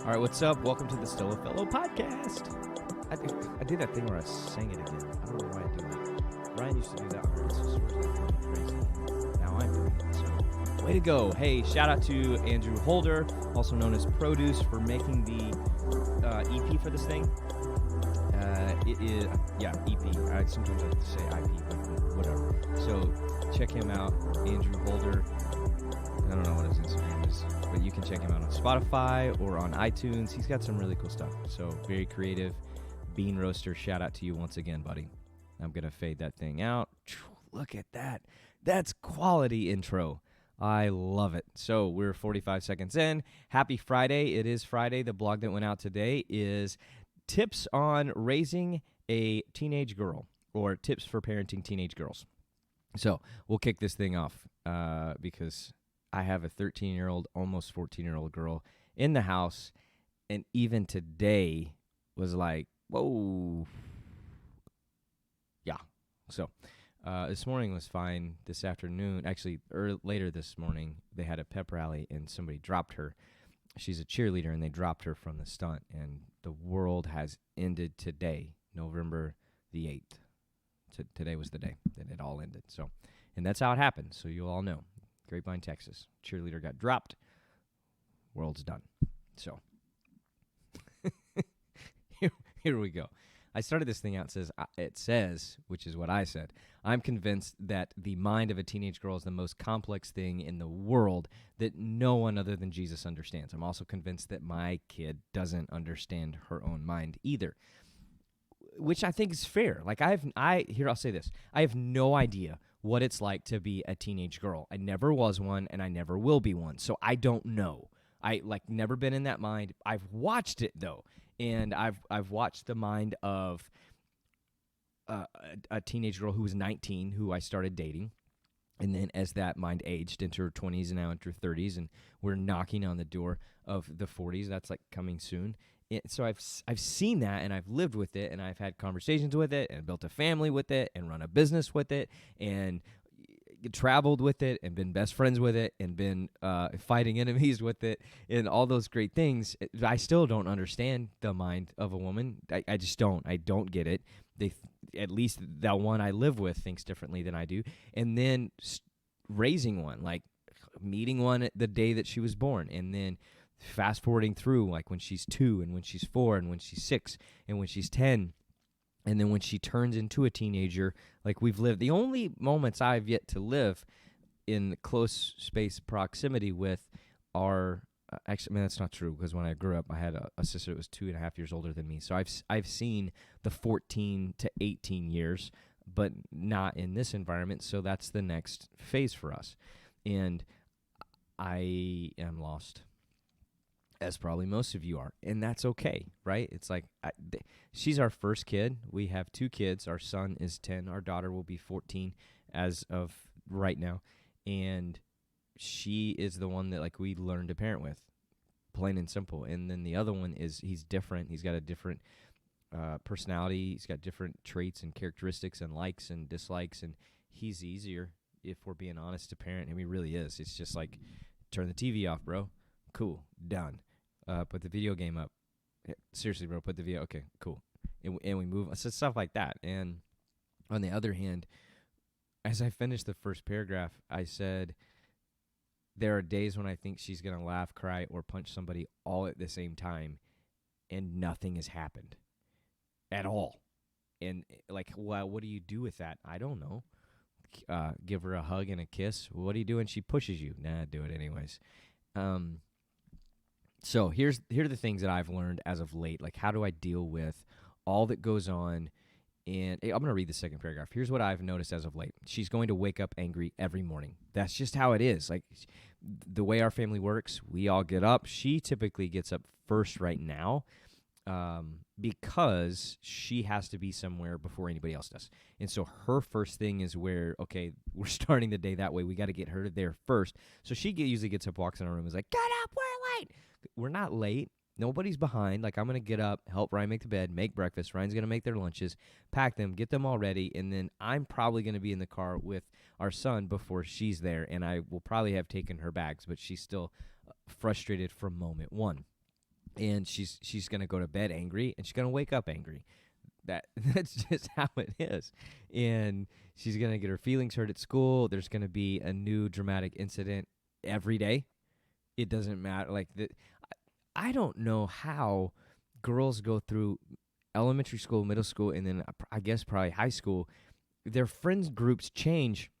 All right, what's up? Welcome to the Still a Fellow podcast. I did that thing where I sang it again. I don't know why I do it. Ryan used to do that on our Insta stories like crazy. Now I'm doing it, so way to go. Hey, shout out to Andrew Holder, also known as Produce, for making the EP for this thing. It is, EP. Sometimes I like to say IP, but whatever. So check him out, Andrew Holder. I don't know what his Instagram is, but you can check him out on Spotify or on iTunes. He's got some really cool stuff. So very creative. Bean Roaster, shout out to you once again, buddy. I'm going to fade that thing out. Look at that. That's quality intro. I love it. So we're 45 seconds in. Happy Friday. It is Friday. The blog that went out today is tips on raising a teenage girl, or tips for parenting teenage girls. So we'll kick this thing off because I have a 13-year-old, almost 14-year-old girl in the house, and even today was like, whoa. Yeah. So this morning was fine. This afternoon, actually later this morning, they had a pep rally, and somebody dropped her. She's a cheerleader, and they dropped her from the stunt, and the world has ended today, November the 8th. Today was the day that it all ended. So, and that's how it happened, so you all know. Grapevine, Texas. Cheerleader got dropped. World's done. So, here we go. I started this thing out. It says, which is what I said, I'm convinced that the mind of a teenage girl is the most complex thing in the world that no one other than Jesus understands. I'm also convinced that my kid doesn't understand her own mind either, which I think is fair. Like I'll say this. I have no idea what it's like to be a teenage girl. I never was one, and I never will be one. So I don't know. I never been in that mind. I've watched it though. And I've watched the mind of a teenage girl who was 19, who I started dating. And then as that mind aged into her 20s and now into her 30s, and we're knocking on the door of the 40s, that's like coming soon. So I've seen that, and I've lived with it, and I've had conversations with it, and built a family with it, and run a business with it, and traveled with it, and been best friends with it, and been fighting enemies with it, and all those great things. I still don't understand the mind of a woman. I just don't. I don't get it. At least that one I live with thinks differently than I do. And then raising one, like meeting one the day that she was born, and then fast forwarding through, like when she's 2, and when she's 4, and when she's 6, and when she's 10. And then when she turns into a teenager, like we've lived, the only moments I've yet to live in close space proximity with are, actually, that's not true, because when I grew up, I had a sister that was 2.5 years older than me. So I've seen the 14 to 18 years, but not in this environment. So that's the next phase for us. And I am lost, as probably most of you are, and that's okay, right? It's like, she's our first kid. We have 2 kids. Our son is 10. Our daughter will be 14 as of right now, and she is the one that like we learned to parent with, plain and simple. And then the other one is, he's different. He's got a different personality. He's got different traits and characteristics and likes and dislikes, and he's easier, if we're being honest, to parent. And he really is. It's just like, turn the TV off, bro. Cool, done. Put the video game up. Seriously, bro, put the video. Okay, cool. And we move. So stuff like that. And on the other hand, as I finished the first paragraph, I said, there are days when I think she's going to laugh, cry, or punch somebody all at the same time, and nothing has happened at all. And like, well, what do you do with that? I don't know. Give her a hug and a kiss. What do you do when she pushes you? Nah, do it anyways. So here are the things that I've learned as of late. Like, how do I deal with all that goes on? And I'm going to read the second paragraph. Here's what I've noticed as of late. She's going to wake up angry every morning. That's just how it is. Like, the way our family works, we all get up. She typically gets up first right now because she has to be somewhere before anybody else does. And so her first thing is we're starting the day that way. We got to get her there first. So she usually gets up, walks in our room, and is like, get up, we're late. We're not late. Nobody's behind. Like, I'm going to get up, help Ryan make the bed, make breakfast. Ryan's going to make their lunches, pack them, get them all ready, and then I'm probably going to be in the car with our son before she's there, and I will probably have taken her bags, but she's still frustrated from moment one. and she's gonna go to bed angry, and she's gonna wake up angry. That's just how it is, and she's gonna get her feelings hurt at school. There's gonna be a new dramatic incident every day. It doesn't matter. Like I don't know how girls go through elementary school, middle school, and then I guess probably high school. Their friends groups change.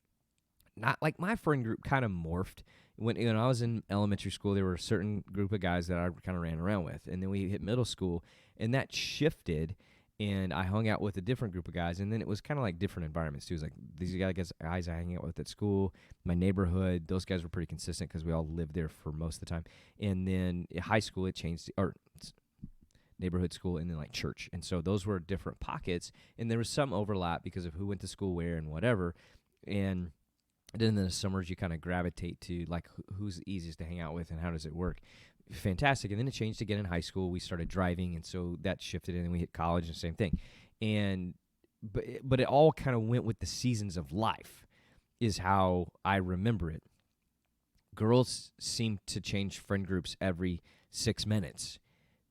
Not like my friend group kind of morphed. When I was in elementary school, there were a certain group of guys that I kind of ran around with, and then we hit middle school, and that shifted, and I hung out with a different group of guys, and then it was kind of like different environments too. It was like these guys I hang out with at school, my neighborhood. Those guys were pretty consistent because we all lived there for most of the time. And then in high school, it changed, or neighborhood school, and then like church, and so those were different pockets, and there was some overlap because of who went to school where and whatever, and then in the summers, you kind of gravitate to, like, who's the easiest to hang out with and how does it work. Fantastic. And then it changed again in high school. We started driving, and so that shifted, and then we hit college, and same thing. But it all kind of went with the seasons of life is how I remember it. Girls seem to change friend groups every 6 minutes.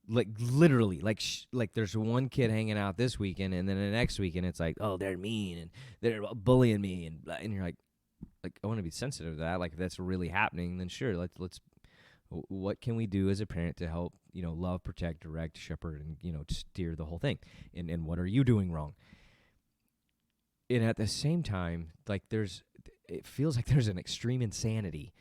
Like, literally. Like there's one kid hanging out this weekend, and then the next weekend it's like, oh, they're mean, and they're bullying me, and you're like, I want to be sensitive to that. Like, if that's really happening, then sure, let's. What can we do as a parent to help, love, protect, direct, shepherd, and steer the whole thing? And what are you doing wrong? And at the same time, like it feels like there's an extreme insanity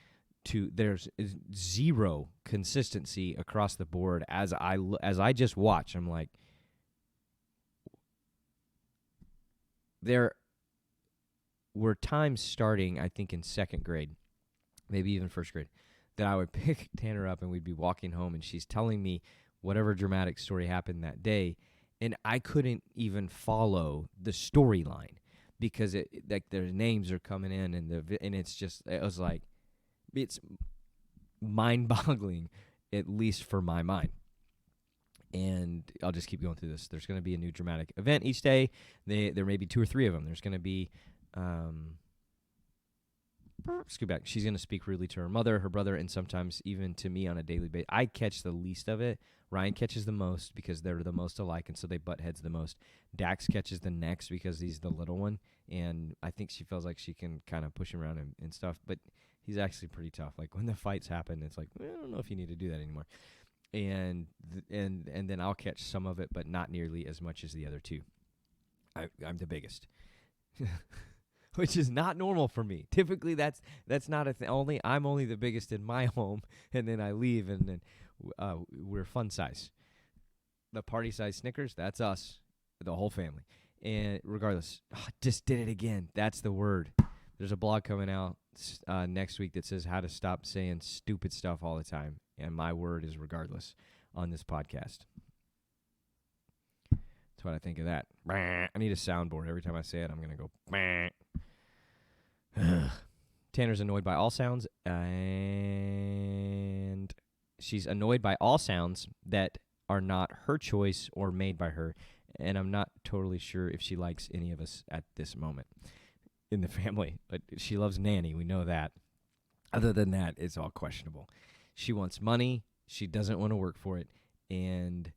to there's zero consistency across the board. As I just watch, I'm like, there were times starting, I think, in second grade, maybe even first grade, that I would pick Tanner up and we'd be walking home, and she's telling me whatever dramatic story happened that day, and I couldn't even follow the storyline because like their names are coming in, and it was like, it's mind-boggling, at least for my mind. And I'll just keep going through this. There's going to be a new dramatic event each day. There may be 2 or 3 of them. There's going to be scoot back. She's going to speak rudely to her mother, her brother, and sometimes even to me on a daily basis. I catch the least of it. Ryan catches the most because they're the most alike, and so they butt heads the most. Dax catches the next because he's the little one, and I think she feels like she can kind of push him around and stuff, but he's actually pretty tough. Like, when the fights happen, it's like, I don't know if you need to do that anymore. And then I'll catch some of it, but not nearly as much as the other two. I'm the biggest. Which is not normal for me. Typically, that's not a thing. I'm only the biggest in my home, and then I leave, and then we're fun size. The party size Snickers, that's us, the whole family. And regardless, just did it again. That's the word. There's a blog coming out next week that says how to stop saying stupid stuff all the time, and my word is regardless on this podcast. That's what I think of that. I need a soundboard. Every time I say it, I'm going to go. Tanner's annoyed by all sounds, and she's annoyed by all sounds that are not her choice or made by her, and I'm not totally sure if she likes any of us at this moment in the family, but she loves Nanny. We know that. Other than that, it's all questionable. She wants money. She doesn't want to work for it, and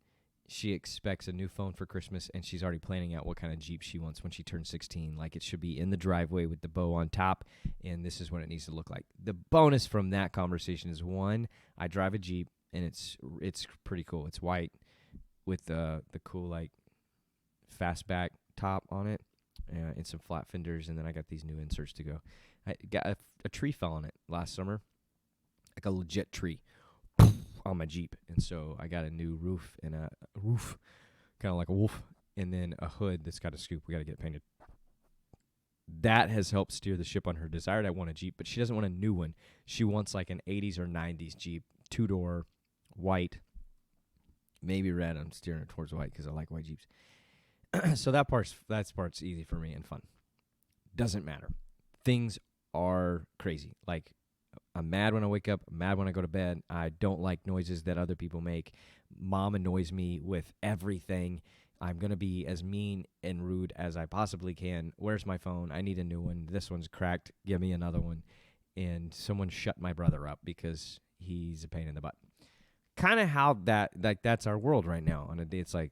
she expects a new phone for Christmas, and she's already planning out what kind of Jeep she wants when she turns 16. Like, it should be in the driveway with the bow on top, and this is what it needs to look like. The bonus from that conversation is, one, I drive a Jeep, and it's pretty cool. It's white with the cool, like, fastback top on it, and some flat fenders, and then I got these new inserts to go. I got a tree fell on it last summer, like a legit tree, on my Jeep, and so I got a new roof and a roof, kind of like a wolf, and then a hood that's got a scoop. We got to get painted. That has helped steer the ship on her desire to want a Jeep, but she doesn't want a new one. She wants like an 80s or 90s Jeep, 2-door, white, maybe red. I'm steering her towards white because I like white Jeeps. So that part's easy for me and fun. Doesn't matter. Things are crazy. Like, I'm mad when I wake up. I'm mad when I go to bed. I don't like noises that other people make. Mom annoys me with everything. I'm going to be as mean and rude as I possibly can. Where's my phone? I need a new one. This one's cracked. Give me another one. And someone shut my brother up because he's a pain in the butt. kind of how that's our world right now. On a day, it's like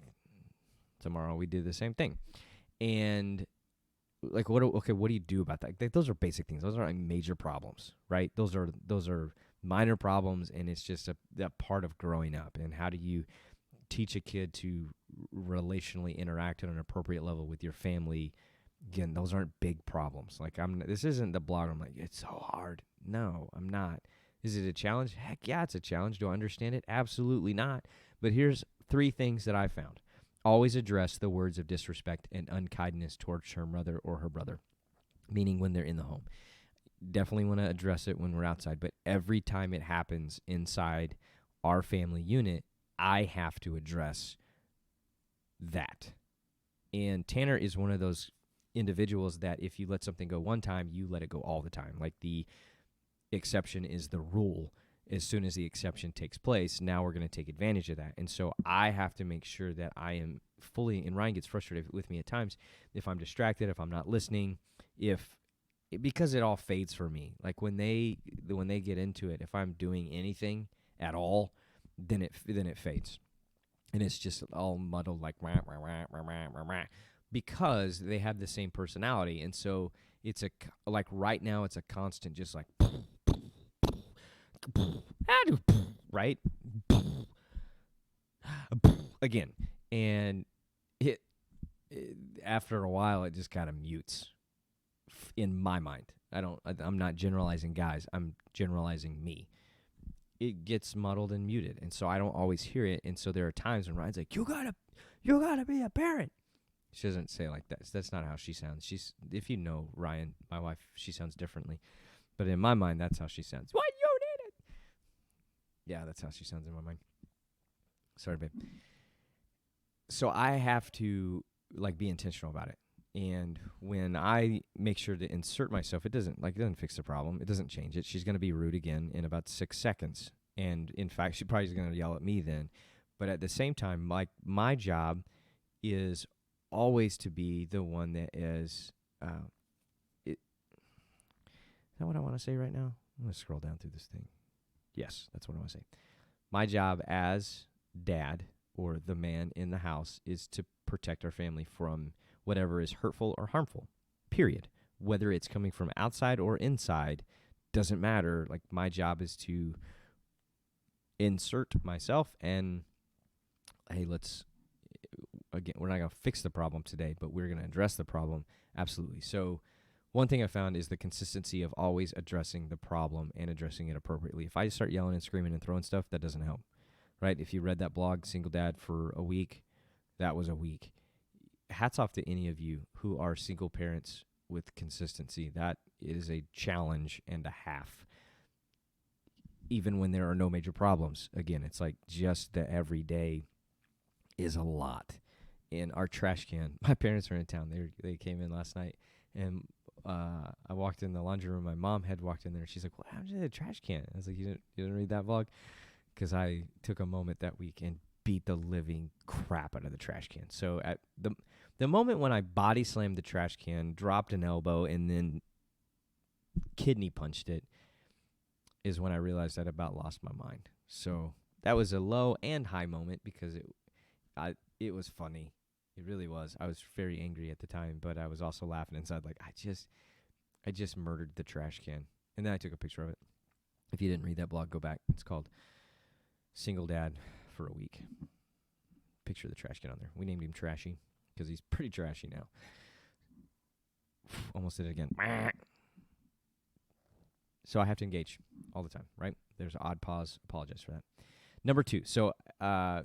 tomorrow we do the same thing, and like what do you do about that? Like, those are basic things. Those aren't major problems, right? Those are minor problems, and it's just a part of growing up. And how do you teach a kid to relationally interact at an appropriate level with your family? Again, those aren't big problems. Like, this isn't the blog. I'm like, it's so hard. No, I'm not. Is it a challenge? Heck yeah, it's a challenge. Do I understand it? Absolutely not. But here's 3 things that I found. Always address the words of disrespect and unkindness towards her mother or her brother, meaning when they're in the home. Definitely want to address it when we're outside, but every time it happens inside our family unit, I have to address that. And Tanner is one of those individuals that if you let something go one time, you let it go all the time. Like, the exception is the rule. As soon as the exception takes place, now we're going to take advantage of that. And so I have to make sure that I am fully, and Ryan gets frustrated with me at times, if I'm distracted, if I'm not listening, because it all fades for me. Like, when they get into it, if I'm doing anything at all, then it fades. And it's just all muddled, like, rah, rah, rah, rah, rah, rah, rah, because they have the same personality. And so it's like right now it's a constant, just like, right? Again. And it after a while, it just kind of mutes in my mind. I'm not generalizing guys. I'm generalizing me. It gets muddled and muted. And so I don't always hear it. And so there are times when Ryan's like, you gotta be a parent. She doesn't say it like that. That's not how she sounds. If you know Ryan, my wife, she sounds differently. But in my mind, that's how she sounds. What, you did it? Yeah, that's how she sounds in my mind. Sorry, babe. So I have to, like, be intentional about it. And when I make sure to insert myself, it doesn't fix the problem. It doesn't change it. She's going to be rude again in about 6 seconds. And in fact, she probably is going to yell at me then. But at the same time, my job is always to be the one that is, is that what I want to say right now? I'm going to scroll down through this thing. Yes, that's what I want to say. My job as dad, or the man in the house, is to protect our family from whatever is hurtful or harmful, period. Whether it's coming from outside or inside, doesn't matter. Like, my job is to insert myself and, hey, again, we're not going to fix the problem today, but we're going to address the problem. Absolutely. So one thing I found is the consistency of always addressing the problem and addressing it appropriately. If I start yelling and screaming and throwing stuff, that doesn't help, right? If you read that blog, Single Dad for a Week, that was a week. Hats off to any of you who are single parents with consistency. That is a challenge and a half. Even when there are no major problems. Again, it's like just the everyday is a lot. In our trash can, my parents were in town. They came in last night, and I walked in the laundry room. My mom had walked in there, and she's like, "What happened to the trash can?" I was like, "You didn't read that vlog?" Because I took a moment that week and beat the living crap out of the trash can. So at the moment when I body slammed the trash can, dropped an elbow, and then kidney punched it, is when I realized I'd about lost my mind. So that was a low and high moment, because it was funny. It really was. I was very angry at the time, but I was also laughing inside, like, I just murdered the trash can. And then I took a picture of it. If you didn't read that blog, go back. It's called Single Dad for a Week. Picture of the trash can on there. We named him Trashy because he's pretty trashy now. Almost did it again. So I have to engage all the time, right? There's an odd pause. Apologize for that. Number 2. So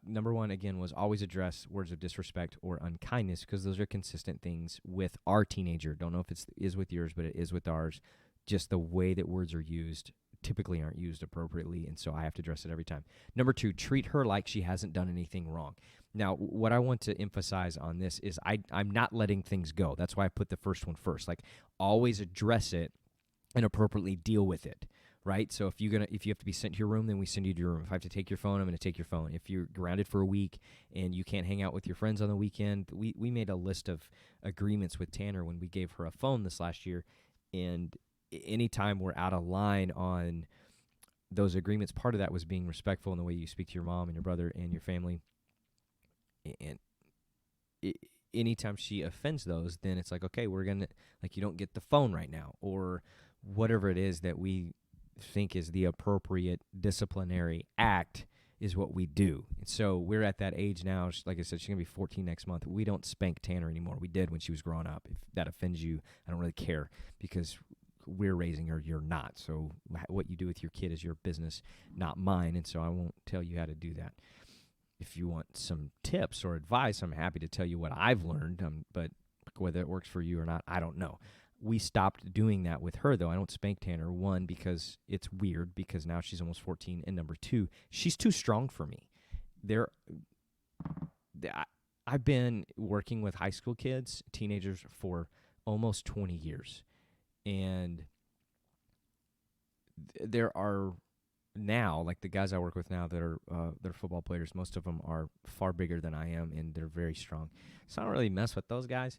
number 1, again, was always address words of disrespect or unkindness, because those are consistent things with our teenager. Don't know if it is with yours, but it is with ours. Just the way that words are used typically aren't used appropriately, and so I have to address it every time. Number 2, treat her like she hasn't done anything wrong. Now, what I want to emphasize on this is I'm not letting things go. That's why I put the first one first. Like, always address it and appropriately deal with it, right? So if you have to be sent to your room, then we send you to your room. If I have to take your phone, I'm going to take your phone. If you're grounded for a week and you can't hang out with your friends on the weekend, we made a list of agreements with Tanner when we gave her a phone this last year, and anytime we're out of line on those agreements, part of that was being respectful in the way you speak to your mom and your brother and your family. And I anytime she offends those, then it's like, okay, we're going to, like, you don't get the phone right now, or whatever it is that we think is the appropriate disciplinary act is what we do. And so we're at that age now. Like I said, she's going to be 14 next month. We don't spank Tanner anymore. We did when she was growing up. If that offends you, I don't really care, because we're raising her, you're not. So what you do with your kid is your business, not mine. And so I won't tell you how to do that. If you want some tips or advice, I'm happy to tell you what I've learned, but whether it works for you or not, I don't know. We stopped doing that with her, though. I don't spank Tanner. One, because it's weird, because now she's almost 14, and number two, she's too strong for me. I've been working with high school kids, teenagers, for almost 20 years, and there are now, like the guys I work with now that are they're football players, most of them are far bigger than I am, and they're very strong. So I don't really mess with those guys.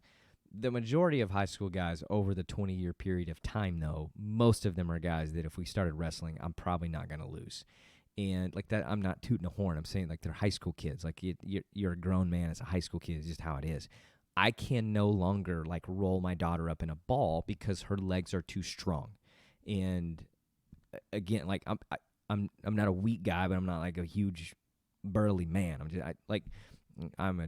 The majority of high school guys over the 20-year period of time, though, most of them are guys that if we started wrestling, I'm probably not going to lose. And like that, I'm not tooting a horn. I'm saying like they're high school kids. Like you're a grown man as a high school kid. It's just how it is. I can no longer like roll my daughter up in a ball because her legs are too strong. And again, like I'm not a weak guy, but I'm not like a huge burly man. I'm a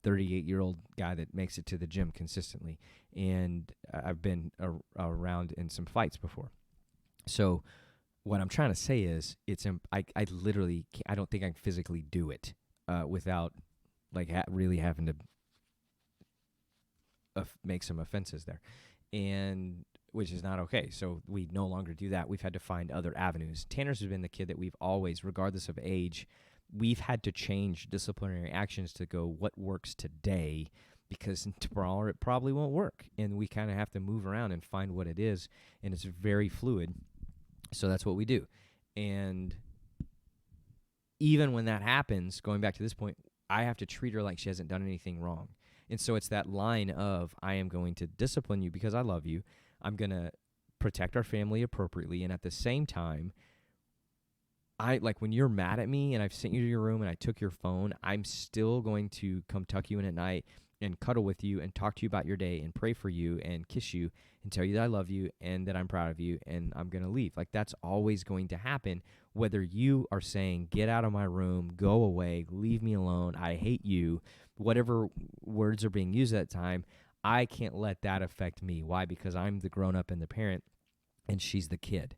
38-year-old guy that makes it to the gym consistently, and I've been around in some fights before. So what I'm trying to say is, I literally I don't think I can physically do it without like really having to make some offenses there, and which is not okay. So we no longer do that. We've had to find other avenues. Tanner's has been the kid that we've always, regardless of age, we've had to change disciplinary actions to go, what works today? Because tomorrow it probably won't work. And we kind of have to move around and find what it is. And it's very fluid. So that's what we do. And even when that happens, going back to this point, I have to treat her like she hasn't done anything wrong. And so it's that line of, I am going to discipline you because I love you. I'm going to protect our family appropriately. And at the same time, like when you're mad at me and I've sent you to your room and I took your phone, I'm still going to come tuck you in at night and cuddle with you and talk to you about your day and pray for you and kiss you and tell you that I love you and that I'm proud of you, and I'm going to leave. Like that's always going to happen, whether you are saying, get out of my room, go away, leave me alone, I hate you, whatever words are being used at that time. I can't let that affect me. Why? Because I'm the grown-up and the parent, and she's the kid.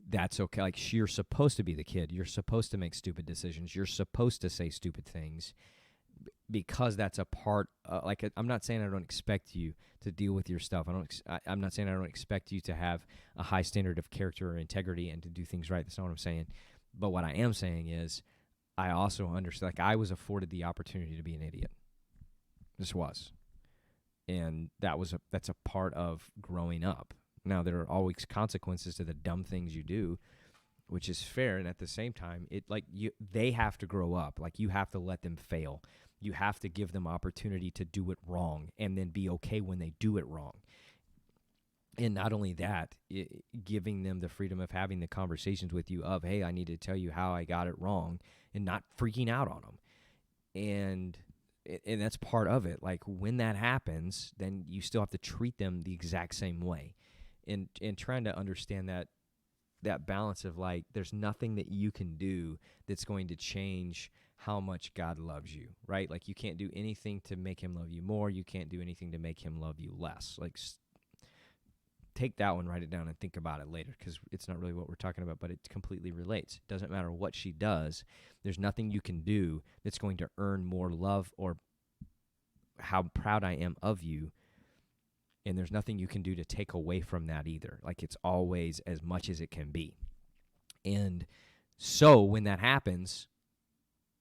That's okay. Like, you're supposed to be the kid. You're supposed to make stupid decisions. You're supposed to say stupid things because that's a part. I'm not saying I don't expect you to deal with your stuff. I'm not saying I don't expect you to have a high standard of character or integrity and to do things right. That's not what I'm saying. But what I am saying is I also understand, like, I was afforded the opportunity to be an idiot. This was. And that's a part of growing up. Now, there are always consequences to the dumb things you do, which is fair. And at the same time, they have to grow up. Like, you have to let them fail. You have to give them opportunity to do it wrong and then be okay when they do it wrong. And not only that, giving them the freedom of having the conversations with you of, hey, I need to tell you how I got it wrong, and not freaking out on them. And that's part of it. Like, when that happens, then you still have to treat them the exact same way. And trying to understand that balance of, like, there's nothing that you can do that's going to change how much God loves you, right? Like, you can't do anything to make him love you more. You can't do anything to make him love you less. Like, take that one, write it down, and think about it later, because it's not really what we're talking about, but it completely relates. It doesn't matter what she does. There's nothing you can do that's going to earn more love or how proud I am of you. And there's nothing you can do to take away from that either. Like, it's always as much as it can be. And so when that happens,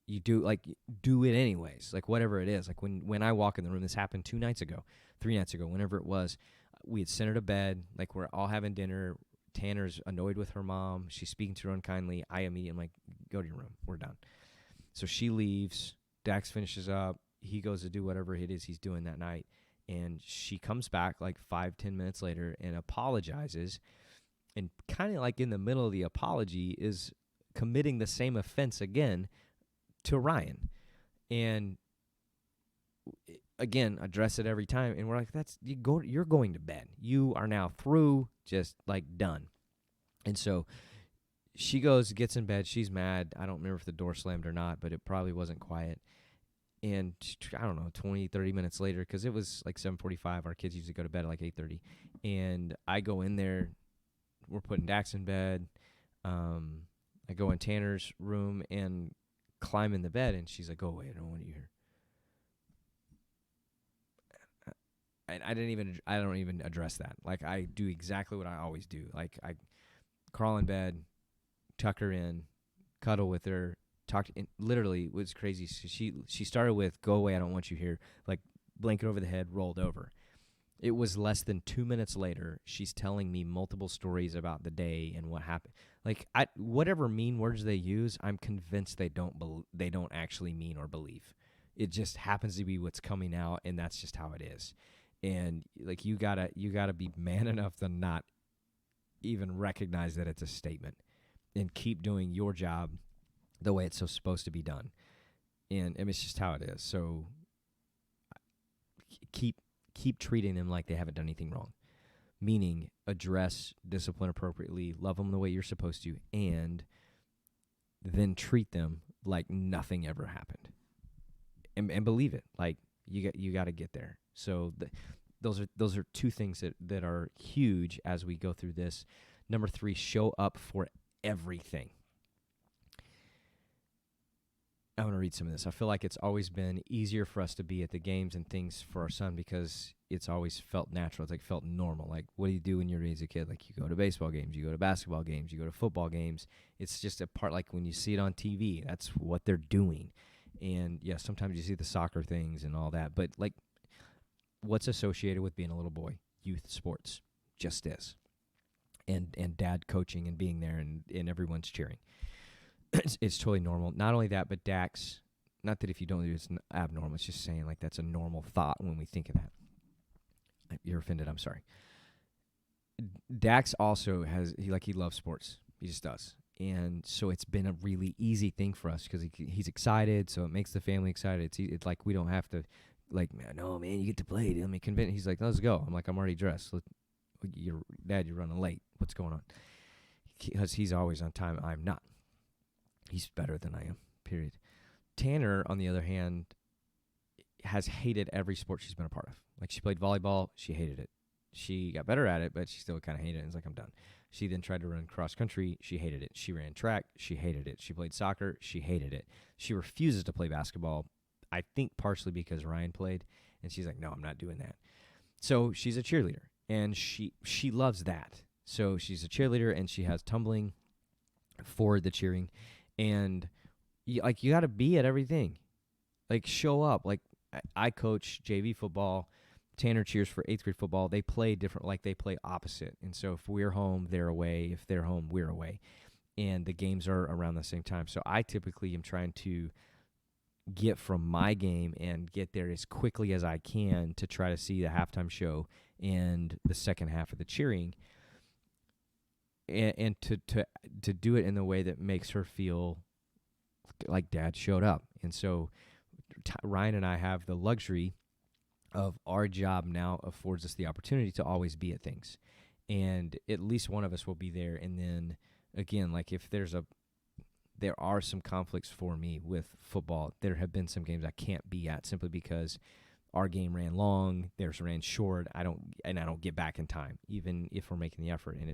you do it anyways. Like, whatever it is. Like, when I walk in the room, this happened 3 nights ago, whenever it was, we had sent her to bed. Like, we're all having dinner. Tanner's annoyed with her mom. She's speaking to her unkindly. I immediately am like, go to your room. We're done. So she leaves. Dax finishes up. He goes to do whatever it is he's doing that night. And she comes back like 5-10 minutes later and apologizes And kind of like in the middle of the apology is committing the same offense again to Ryan. And again, address it every time. And we're like, you're going to bed. You are now through, just like done. And so she goes, gets in bed. She's mad. I don't remember if the door slammed or not, but it probably wasn't quiet. And I don't know, 20, 30 minutes later, because it was like 7:45. Our kids usually go to bed at like 8:30. And I go in there. We're putting Dax in bed. I go in Tanner's room and climb in the bed, and she's like, "Go away! I don't want you here." And I don't even address that. Like, I do exactly what I always do. Like, I crawl in bed, tuck her in, cuddle with her, talk. And literally, it was crazy. She started with, "Go away! I don't want you here." Like, blanket over the head, rolled over. It was less than 2 minutes later, she's telling me multiple stories about the day and what happened. Like, whatever mean words they use, I'm convinced they don't actually mean or believe. It just happens to be what's coming out, and that's just how it is. And like, you gotta be man enough to not even recognize that it's a statement, and keep doing your job the way it's so supposed to be done. And it's just how it is. So keep treating them like they haven't done anything wrong. Meaning, address, discipline appropriately, love them the way you're supposed to, and then treat them like nothing ever happened. And believe it. Like, you got to get there. So those are two things that are huge as we go through this. Number 3, show up for everything. I want to read some of this. I feel like it's always been easier for us to be at the games and things for our son because it's always felt natural. It's like felt normal. Like, what do you do when you're raised a kid? Like, you go to baseball games, you go to basketball games, you go to football games. It's just a part, like when you see it on TV, that's what they're doing. And yeah, sometimes you see the soccer things and all that, but like, what's associated with being a little boy? Youth sports, just is. And dad coaching and being there and everyone's cheering. It's totally normal. Not only that, but Dax, not that if you don't do it, it's abnormal. It's just saying, like, that's a normal thought when we think of that. You're offended. I'm sorry. Dax also he loves sports. He just does. And so it's been a really easy thing for us because he's excited, so it makes the family excited. It's like we don't have to, like, no, man, you get to play. Let me convince. He's like, let's go. I'm like, I'm already dressed. You're running late. What's going on? Because he's always on time. I'm not. He's better than I am, period. Tanner, on the other hand, has hated every sport she's been a part of. Like, she played volleyball. She hated it. She got better at it, but she still kind of hated it. And it's like, I'm done. She then tried to run cross country. She hated it. She ran track. She hated it. She played soccer. She hated it. She refuses to play basketball, I think partially because Ryan played. And she's like, no, I'm not doing that. So she's a cheerleader, and she loves that. So she's a cheerleader, and she has tumbling for the cheering. And you got to be at everything. Like, show up. Like, I coach JV football. Tanner cheers for 8th grade football. They play different, like they play opposite. And so if we're home, they're away. If they're home, we're away. And the games are around the same time. So I typically am trying to get from my game and get there as quickly as I can to try to see the halftime show and the second half of the cheering. And to do it in the way that makes her feel like dad showed up. And so Ryan and I have the luxury of our job now affords us the opportunity to always be at things. And at least one of us will be there. And then, again, like, if there are some conflicts for me with football. There have been some games I can't be at simply because our game ran long, theirs ran short. I don't get back in time, even if we're making the effort. And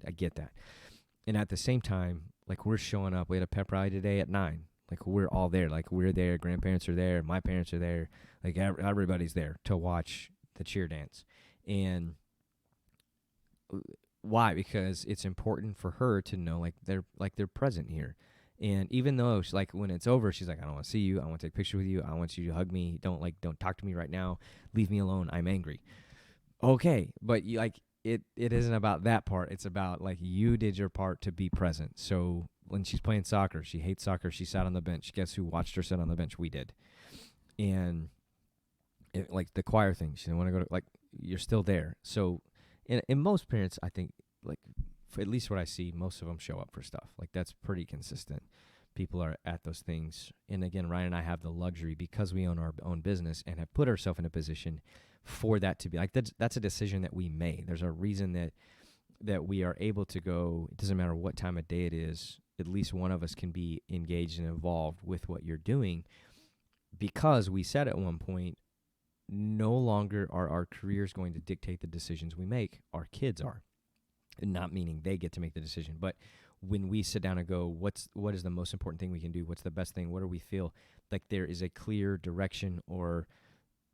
I get that. And at the same time, like, we're showing up. We had a pep rally today at 9. Like, we're all there. Like, we're there. Grandparents are there. My parents are there. Like, everybody's there to watch the cheer dance. And why? Because it's important for her to know, like, they're present here. And even though, like, when it's over, she's like, I don't want to see you. I want to take a picture with you. I want you to hug me. Don't talk to me right now. Leave me alone. I'm angry. Okay, but it isn't about that part. It's about, like, you did your part to be present. So when she's playing soccer, she hates soccer. She sat on the bench. Guess who watched her sit on the bench? We did. And like the choir thing, she didn't want to go to, like, you're still there. So, and most parents, I think, like, at least what I see, most of them show up for stuff. Like, that's pretty consistent. People are at those things. And again, Ryan and I have the luxury, because we own our own business and have put ourselves in a position for that to be like, that's a decision that we made. There's a reason that we are able to go. It doesn't matter what time of day it is. At least one of us can be engaged and involved with what you're doing, because we said at one point, no longer are our careers going to dictate the decisions we make. Our kids are. And not meaning they get to make the decision, but when we sit down and go, what is the most important thing we can do? What's the best thing? What do we feel like there is a clear direction? Or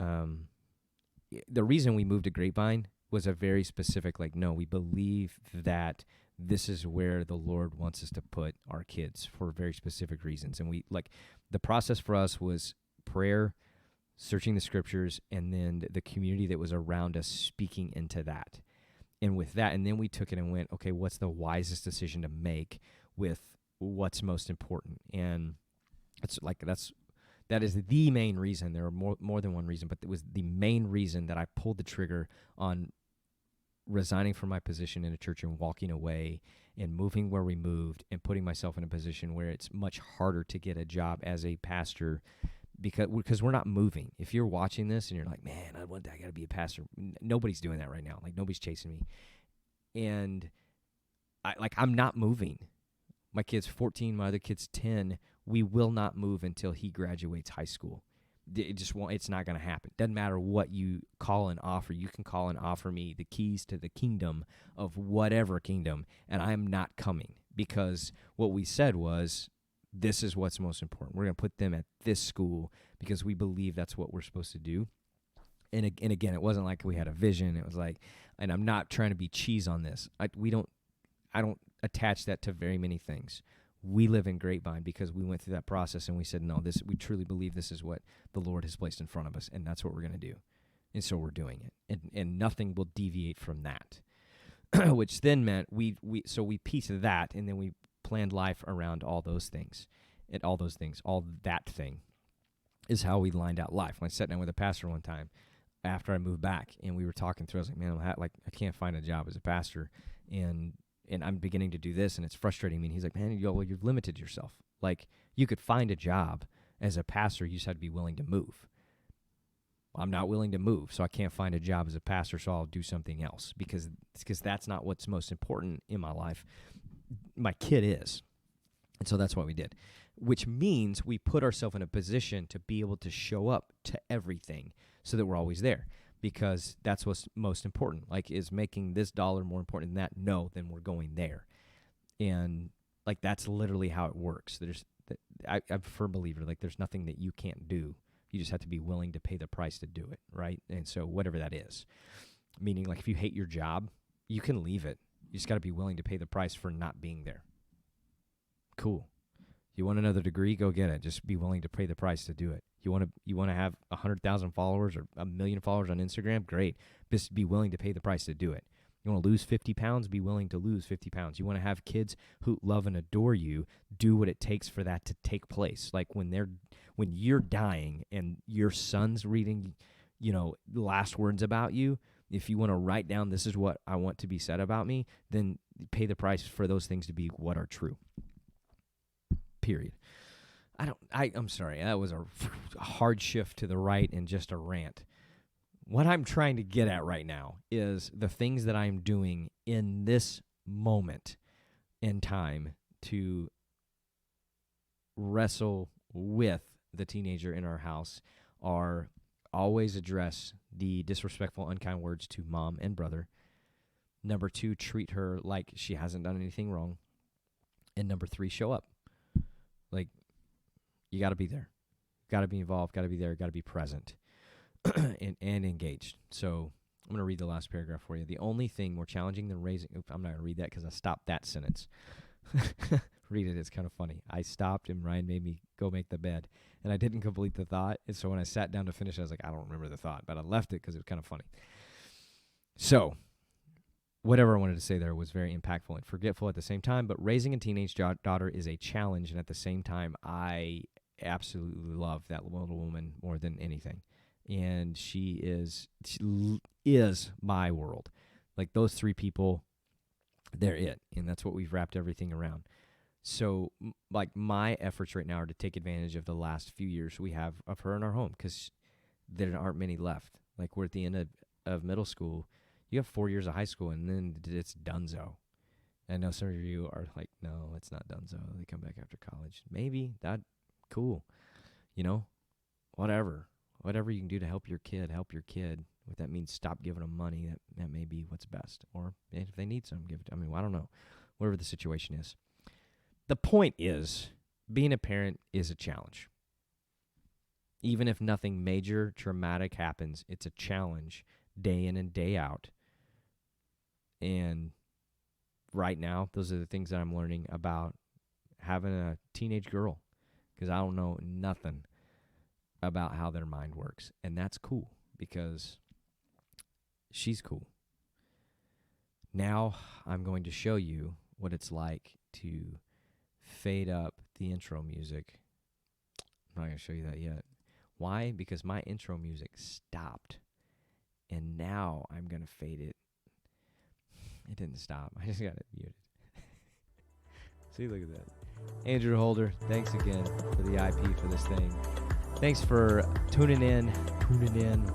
the reason we moved to Grapevine was a very specific, like, no, we believe that this is where the Lord wants us to put our kids for very specific reasons. And we, like, the process for us was prayer, searching the scriptures, and then the community that was around us speaking into that. And with that, and then we took it and went, okay, what's the wisest decision to make with what's most important? And it's like, that is the main reason. There are more than one reason, but it was the main reason that I pulled the trigger on resigning from my position in a church and walking away and moving where we moved and putting myself in a position where it's much harder to get a job as a pastor, because we're not moving. If you're watching this and you're like, man, I got to be a pastor. Nobody's doing that right now. Like, nobody's chasing me. And I'm not moving. My kid's 14, my other kid's 10. We will not move until he graduates high school. It's not going to happen. Doesn't matter what you call and offer. You can call and offer me the keys to the kingdom of whatever kingdom, and I'm not coming, because what we said was, this is what's most important. We're going to put them at this school because we believe that's what we're supposed to do. And again, it wasn't like we had a vision. It was like, and I'm not trying to be cheese on this. I don't attach that to very many things. We live in Grapevine because we went through that process and we said, no, we truly believe this is what the Lord has placed in front of us, and that's what we're going to do. And so we're doing it. And nothing will deviate from that. Which then meant we pieced that, and then we planned life around all those things. And all that thing is how we lined out life. When I sat down with a pastor one time after I moved back, and we were talking through, I was like, man, I can't find a job as a pastor, and I'm beginning to do this, and it's frustrating me. And he's like, man, you've limited yourself. Like, you could find a job as a pastor, you just had to be willing to move. I'm not willing to move, so I can't find a job as a pastor, so I'll do something else, because that's not what's most important in my life. My kid is. And so that's what we did, which means we put ourselves in a position to be able to show up to everything so that we're always there, because that's what's most important. Like, is making this dollar more important than that? No, then we're going there. And, like, that's literally how it works. I'm a firm believer, like, there's nothing that you can't do. You just have to be willing to pay the price to do it, right? And so whatever that is, meaning, like, if you hate your job, you can leave it. You just got to be willing to pay the price for not being there. Cool. You want another degree? Go get it. Just be willing to pay the price to do it. You want to have 100,000 followers or 1 million followers on Instagram? Great. Just be willing to pay the price to do it. You want to lose 50 pounds? Be willing to lose 50 pounds. You want to have kids who love and adore you? Do what it takes for that to take place. Like, when you're dying and your son's reading, last words about you, if you want to write down, this is what I want to be said about me, then pay the price for those things to be what are true. Period. I'm sorry. That was a hard shift to the right and just a rant. What I'm trying to get at right now is the things that I'm doing in this moment in time to wrestle with the teenager in our house are always address the disrespectful, unkind words to mom and brother. Number 2, treat her like she hasn't done anything wrong. And number 3, show up. Like, you got to be there. Got to be involved, got to be there, got to be present and engaged. So I'm going to read the last paragraph for you. The only thing more challenging than raising... I'm not going to read that because I stopped that sentence. Read it. It's kind of funny. I stopped and Ryan made me go make the bed, and I didn't complete the thought. And so when I sat down to finish, I was like, I don't remember the thought, but I left it because it was kind of funny. So whatever I wanted to say there was very impactful and forgetful at the same time, but raising a teenage daughter is a challenge, and at the same time, I absolutely love that little woman more than anything. And she is my world. Like, those 3 people They're it, and that's what we've wrapped everything around. So, like, my efforts right now are to take advantage of the last few years we have of her in our home, because there aren't many left. Like, we're at the end of middle school. You have 4 years of high school, and then it's donezo. I know some of you are like, no, it's not donezo. They come back after college. Maybe. That cool. You know, whatever. Whatever you can do to help your kid, help your kid. If that means stop giving them money, that may be what's best. Or if they need some, give it. I mean, I don't know. Whatever the situation is. The point is, being a parent is a challenge. Even if nothing major, traumatic happens, it's a challenge day in and day out. And right now, those are the things that I'm learning about having a teenage girl, because I don't know nothing about how their mind works. And that's cool, because she's cool. Now I'm going to show you what it's like to fade up the intro music. I'm not going to show you that yet. Why? Because my intro music stopped, and now I'm going to fade it. It didn't stop. I just got it muted. See, look at that. Andrew Holder, thanks again for the IP for this thing. Thanks for tuning in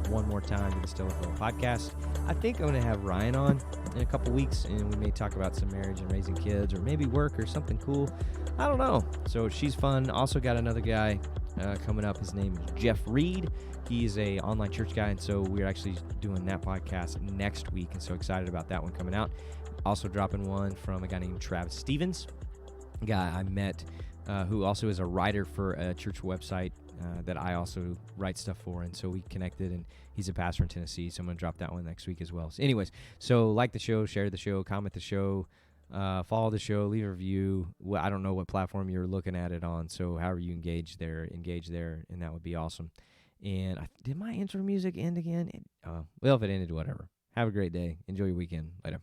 one more time to the Still Afloat podcast. I think I'm going to have Ryan on in a couple weeks, and we may talk about some marriage and raising kids, or maybe work or something cool. I don't know. So she's fun. Also got another guy coming up. His name is Jeff Reed. He's a online church guy, and so we're actually doing that podcast next week, and so excited about that one coming out. Also dropping one from a guy named Travis Stevens, a guy I met who also is a writer for a church website that I also write stuff for, and so we connected, and he's a pastor in Tennessee, so I'm going to drop that one next week as well. So anyways, so like the show, share the show, comment the show, follow the show, leave a review. Well, I don't know what platform you're looking at it on, so however you engage there, and that would be awesome. And did my intro music end again? Well, if it ended, whatever. Have a great day. Enjoy your weekend. Later.